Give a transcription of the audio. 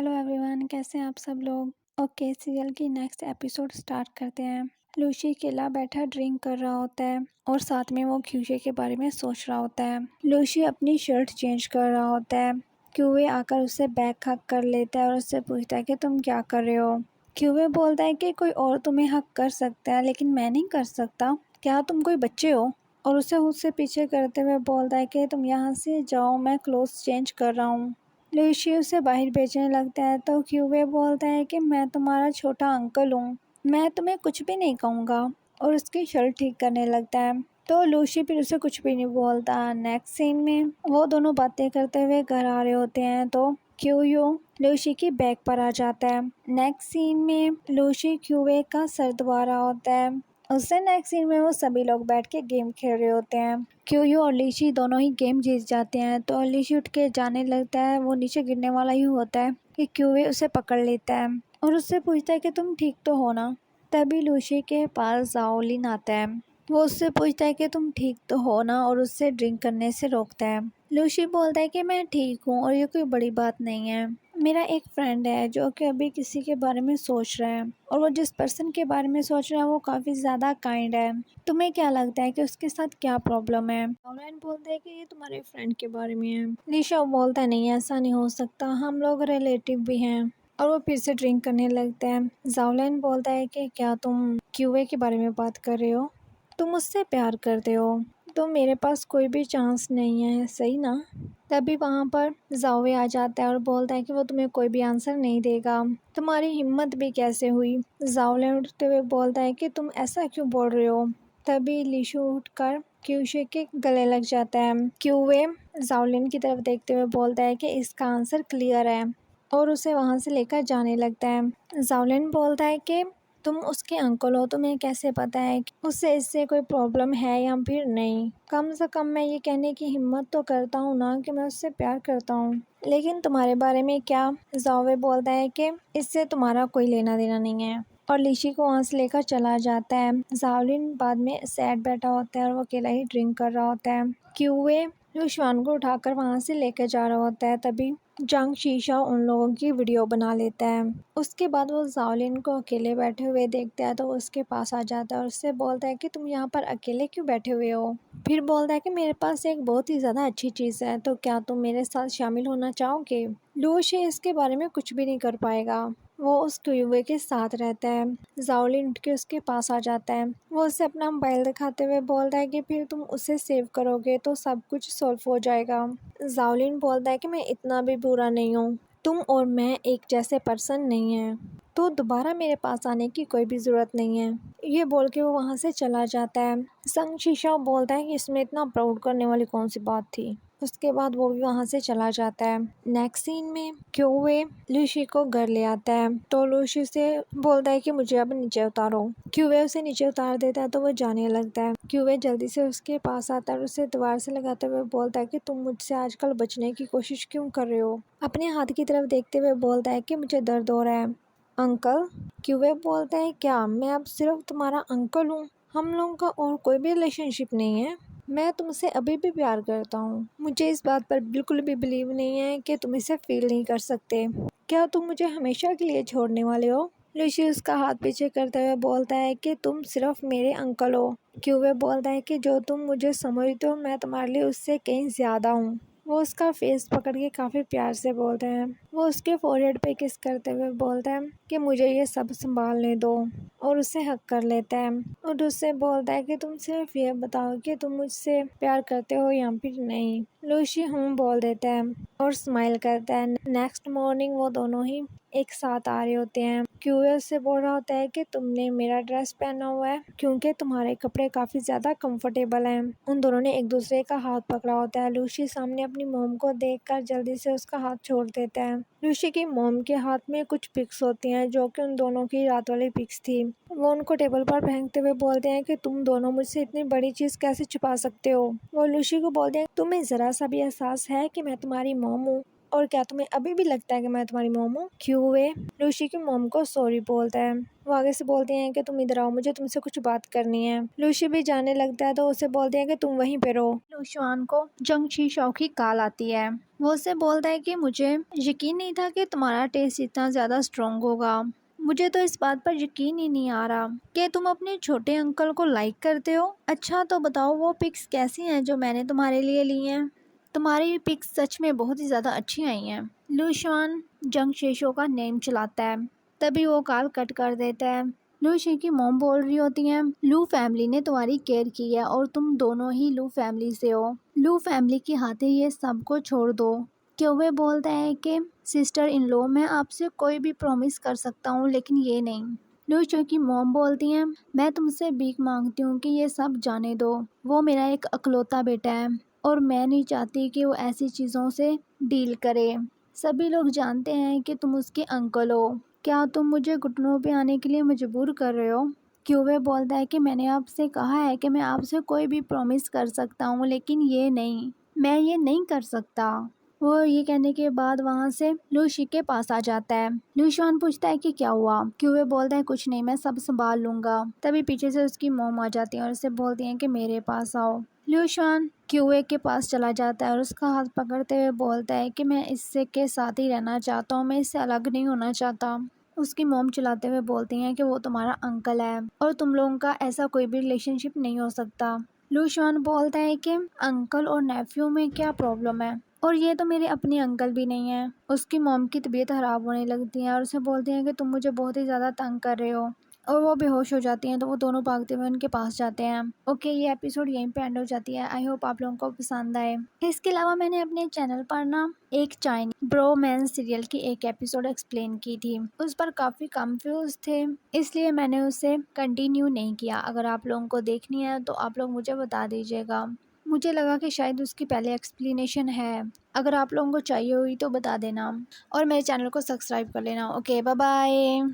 Hello everyone, कैसे हैं आप सब लोग। ओके, सीरियल की नेक्स्ट एपिसोड स्टार्ट करते हैं। लूसी अकेला बैठा ड्रिंक कर रहा होता है और साथ में वो क्यूए के बारे में सोच रहा होता है। लूसी अपनी शर्ट चेंज कर रहा होता है। क्यूए आकर उससे बैग हक कर लेता है और उससे पूछता है कि तुम क्या कर रहे हो। क्यूए बोलता है कि कोई और तुम्हें हक कर सकता है लेकिन मैं नहीं कर सकता, क्या तुम कोई बच्चे हो। और उसे उससे पीछे करते हुए बोलता है कि तुम यहाँ से जाओ, मैं क्लोथ्स चेंज कर रहा हूँ। लूसी उसे बाहर भेजने लगता है तो क्यूए बोलता है कि मैं तुम्हारा छोटा अंकल हूँ, मैं तुम्हें कुछ भी नहीं कहूँगा, और उसकी शर्ट ठीक करने लगता है। तो लूसी फिर उसे कुछ भी नहीं बोलता। नेक्स्ट सीन में वो दोनों बातें करते हुए घर आ रहे होते हैं तो क्यूयू लूसी की बैग पर आ जाता है। नेक्स्ट सीन में लूसी क्यूए का सर दबा रहा होता है। उससे नेक्स्ट सीन में वो सभी लोग बैठ के गेम खेल रहे होते हैं। क्यूयू और लीशी दोनों ही गेम जीत जाते हैं तो लीशी उठ के जाने लगता है। वो नीचे गिरने वाला ही होता है कि क्यूए उसे पकड़ लेता है और उससे पूछता है कि तुम ठीक तो हो ना। तभी लूसी के पास जाओलिन आता है। वो उससे पूछता है कि तुम ठीक तो हो ना और उससे ड्रिंक करने से रोकता है। लूसी बोलता है कि मैं ठीक हूँ और ये कोई बड़ी बात नहीं है। मेरा एक फ्रेंड है जो कि अभी किसी के बारे में सोच रहा है और वो जिस पर्सन के बारे में सोच रहा है वो काफ़ी ज़्यादा काइंड है। तुम्हें क्या लगता है कि उसके साथ क्या प्रॉब्लम है। ऑनलाइन बोलता है कि ये तुम्हारे फ्रेंड के बारे में है। निशा बोलता है नहीं, ऐसा नहीं हो सकता, हम लोग रिलेटिव भी हैं। और वो फिर से ड्रिंक करने लगता है। जाओलिन बोलता है कि क्या तुम क्यूए के बारे में बात कर रहे हो, तुम मुझसे प्यार करते हो तो मेरे पास कोई भी चांस नहीं है, सही ना। तभी वहाँ पर जाओवे आ जाता है और बोलता है कि वो तुम्हें कोई भी आंसर नहीं देगा, तुम्हारी हिम्मत भी कैसे हुई। जाओलिन उठते हुए बोलता है कि तुम ऐसा क्यों बोल रहे हो। तभी लीशु उठकर क्यूशे के गले लग जाता है। क्यूए जाओलिन की तरफ देखते हुए बोलता है कि इसका आंसर क्लियर है और उसे वहाँ से लेकर जाने लगता है। जाओलिन बोलता है कि तुम उसके अंकल हो, तुम्हें कैसे पता है कि उससे इससे कोई प्रॉब्लम है या फिर नहीं। कम से कम मैं ये कहने की हिम्मत तो करता हूँ ना कि मैं उससे प्यार करता हूँ, लेकिन तुम्हारे बारे में क्या। जाओवे बोलता है कि इससे तुम्हारा कोई लेना देना नहीं है और लीशी को वहाँ से लेकर चला जाता है। जाओलिन बाद में सैड बैठा होता है और वो अकेला ही ड्रिंक कर रहा होता है। क्यूए युशवान को उठाकर वहाँ से लेकर जा रहा होता है। तभी जंग शीशा उन लोगों की वीडियो बना लेता है। उसके बाद वो जाओलिन को अकेले बैठे हुए देखता है तो वो उसके पास आ जाता है और उससे बोलता है कि तुम यहाँ पर अकेले क्यों बैठे हुए हो। फिर बोलता है कि मेरे पास एक बहुत ही ज़्यादा अच्छी चीज़ है, तो क्या तुम मेरे साथ शामिल होना चाहोगे। लूशी इसके बारे में कुछ भी नहीं कर पाएगा, वो उस क्यूए के साथ रहता है। जाओलिन उठ के उसके पास आ जाता है। वो उसे अपना मोबाइल दिखाते हुए बोलता है कि फिर तुम उसे सेव करोगे तो सब कुछ सॉल्व हो जाएगा। जाओलिन बोलता है कि मैं इतना भी बुरा नहीं हूँ, तुम और मैं एक जैसे पर्सन नहीं हैं, तो दोबारा मेरे पास आने की कोई भी ज़रूरत नहीं है। ये बोल के वो वहाँ से चला जाता है। संग शीशा बोलता है कि इसमें इतना प्राउड करने वाली कौन सी बात थी। उसके बाद वो भी वहाँ से चला जाता है। नेक्स्ट सीन में क्यूए लूसी को घर ले आता है तो लूसी से बोलता है कि मुझे अब नीचे उतारो। क्यूए उसे नीचे उतार देता है तो वो जाने लगता है। क्यूए जल्दी से उसके पास आता है और उसे दीवार से लगाते हुए बोलता है कि तुम मुझसे आजकल बचने की कोशिश क्यों कर रहे हो। अपने हाथ की तरफ देखते हुए बोलता है कि मुझे दर्द हो रहा है। अंकल। क्यूए बोलता है क्या मैं अब सिर्फ तुम्हारा अंकल हूँ, हम लोगों का और कोई भी रिलेशनशिप नहीं है। मैं तुमसे अभी भी प्यार करता हूँ, मुझे इस बात पर बिल्कुल भी बिलीव नहीं है कि तुम इसे फील नहीं कर सकते। क्या तुम मुझे हमेशा के लिए छोड़ने वाले हो। लूसी उसका हाथ पीछे करते हुए बोलता है कि तुम सिर्फ मेरे अंकल हो। क्यूए बोलता है कि जो तुम मुझे समझते हो मैं तुम्हारे लिए उससे कहीं ज़्यादा हूँ। वो उसका फेस पकड़ के काफ़ी प्यार से बोलते हैं। वो उसके फोरहेड पे किस करते हुए बोलता है कि मुझे ये सब संभालने दो और उसे हक कर लेता है और उससे बोलता है कि तुम सिर्फ ये बताओ कि तुम मुझसे प्यार करते हो या फिर नहीं। लूसी बोल देता है और स्माइल करता है। नेक्स्ट मॉर्निंग वो दोनों ही एक साथ आ रहे होते हैं। क्यूए से बोल रहा होता है कि तुमने मेरा ड्रेस पहना हुआ है क्योंकि तुम्हारे कपड़े काफ़ी ज़्यादा कंफर्टेबल हैं। उन दोनों ने एक दूसरे का हाथ पकड़ा होता है। लूसी सामने अपनी मोम को देखकर जल्दी से उसका हाथ छोड़ देता है। लूसी की मोम के हाथ में कुछ पिक्स होती हैं जो कि उन दोनों की रात वाली पिक्स थी। वो उनको टेबल पर फेंकते हुए बोलते हैं कि तुम दोनों मुझसे इतनी बड़ी चीज़ कैसे छुपा सकते हो। वो लूसी को बोलते हैं तुम्हें ज़रा सा भी एहसास है कि मैं तुम्हारी मोम हूँ और क्या तुम्हें अभी भी लगता है कि मैं तुम्हारी मोम हूँ? क्यूए लूसी की मोम को सॉरी बोलता है। वो आगे से बोलती हैं कि तुम इधर आओ, मुझे तुमसे कुछ बात करनी है। लूसी भी जाने लगता है तो उसे बोलती है कि तुम वहीं पे रहो। लूशुआन को जंग शी शाओ की कॉल आती है। वो उससे बोलता है कि मुझे यकीन नहीं था कि तुम्हारा टेस्ट इतना ज़्यादा स्ट्रॉन्ग होगा। मुझे तो इस बात पर यकीन ही नहीं आ रहा कि तुम अपने छोटे अंकल को लाइक करते हो। अच्छा तो बताओ वो पिक्स कैसी हैं जो मैंने तुम्हारे लिए ली हैं? तुम्हारी पिक्स सच में बहुत ही ज़्यादा अच्छी आई हैं। लूशुआन जंग शेशो का नेम चलाता है, तभी वो कॉल कट कर देता है। लूशी की मॉम बोल रही होती हैं, लू फैमिली ने तुम्हारी केयर की है और तुम दोनों ही लू फैमिली से हो। लू फैमिली के हाथे ये सब को छोड़ दो। क्योवे बोलता है कि सिस्टर इन लॉ मैं आपसे कोई भी प्रॉमिस कर सकता हूँ लेकिन ये नहीं। लूशो की मॉम बोलती हैं, मैं तुमसे भीख मांगती हूँ कि ये सब जाने दो। वो मेरा एक अकलौता बेटा है और मैं नहीं चाहती कि वो ऐसी चीज़ों से डील करे। सभी लोग जानते हैं कि तुम उसके अंकल हो। क्या तुम मुझे घुटनों पे आने के लिए मजबूर कर रहे हो? क्यूबे बोलता है कि मैंने आपसे कहा है कि मैं आपसे कोई भी प्रॉमिस कर सकता हूँ लेकिन ये नहीं, मैं ये नहीं कर सकता। वो ये कहने के बाद वहाँ से लूशी के पास आ जाता है। लूशान पूछता है कि क्या हुआ? क्यूबे बोलता है कुछ नहीं, मैं सब संभाल लूंगा। तभी पीछे से उसकी मॉम आ जाती है और उसे बोलती हैं कि मेरे पास आओ। ल्यूशान क्यूए के पास चला जाता है और उसका हाथ पकड़ते हुए बोलता है कि मैं इससे के साथ ही रहना चाहता हूँ, मैं इससे अलग नहीं होना चाहता। उसकी मॉम चिल्लाते हुए बोलती हैं कि वो तुम्हारा अंकल है और तुम लोगों का ऐसा कोई भी रिलेशनशिप नहीं हो सकता। लूशान बोलता है कि अंकल और नेफ्यू में क्या प्रॉब्लम है, और ये तो मेरे अपने अंकल भी नहीं है। उसकी मॉम की तबीयत खराब होने लगती है और उसे बोलती हैं कि तुम मुझे बहुत ही ज़्यादा तंग कर रहे हो, और वो बेहोश हो जाती हैं। तो वो दोनों भागते हुए उनके पास जाते हैं। ओके, ये एपिसोड यहीं पे एंड हो जाती है। आई होप आप लोगों को पसंद आए। इसके अलावा मैंने अपने चैनल पर ना एक चाइनीज ब्रोमैंस सीरियल की एक एपिसोड एक्सप्लेन की थी, उस पर काफ़ी कंफ्यूज थे, इसलिए मैंने उसे कंटिन्यू नहीं किया। अगर आप लोगों को देखनी है तो आप लोग मुझे बता दीजिएगा। मुझे लगा कि शायद उसकी पहले एक्सप्लेनेशन है। अगर आप लोगों को चाहिए हुई तो बता देना और मेरे चैनल को सब्सक्राइब कर लेना। Okay, bye bye.